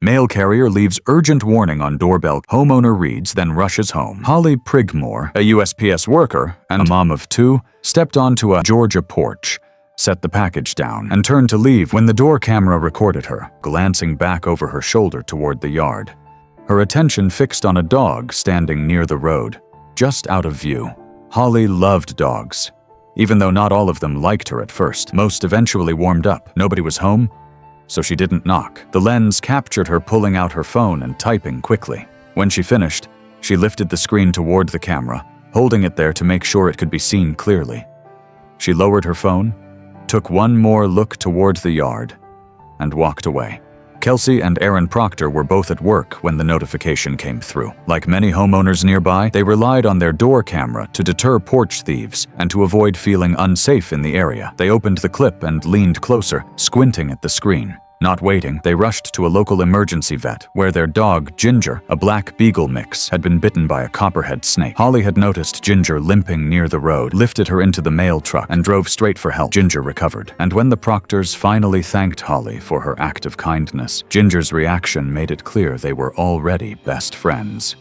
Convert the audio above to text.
Mail carrier leaves urgent warning on doorbell. Homeowner reads, then rushes home. Holly Prigmore, a USPS worker and a mom of 2, stepped onto a Georgia porch, set the package down, and turned to leave when the door camera recorded her, glancing back over her shoulder toward the yard. Her attention fixed on a dog standing near the road, just out of view. Holly loved dogs. Even though not all of them liked her at first, most eventually warmed up. Nobody was home, so she didn't knock. The lens captured her pulling out her phone and typing quickly. When she finished, she lifted the screen toward the camera, holding it there to make sure it could be seen clearly. She lowered her phone, took one more look toward the yard, and walked away. Kelsey and Aaron Proctor were both at work when the notification came through. Like many homeowners nearby, they relied on their door camera to deter porch thieves and to avoid feeling unsafe in the area. They opened the clip and leaned closer, squinting at the screen. Not waiting, they rushed to a local emergency vet, where their dog, Ginger, a black beagle mix, had been bitten by a copperhead snake. Holly had noticed Ginger limping near the road, lifted her into the mail truck, and drove straight for help. Ginger recovered. And when the Proctors finally thanked Holly for her act of kindness, Ginger's reaction made it clear they were already best friends.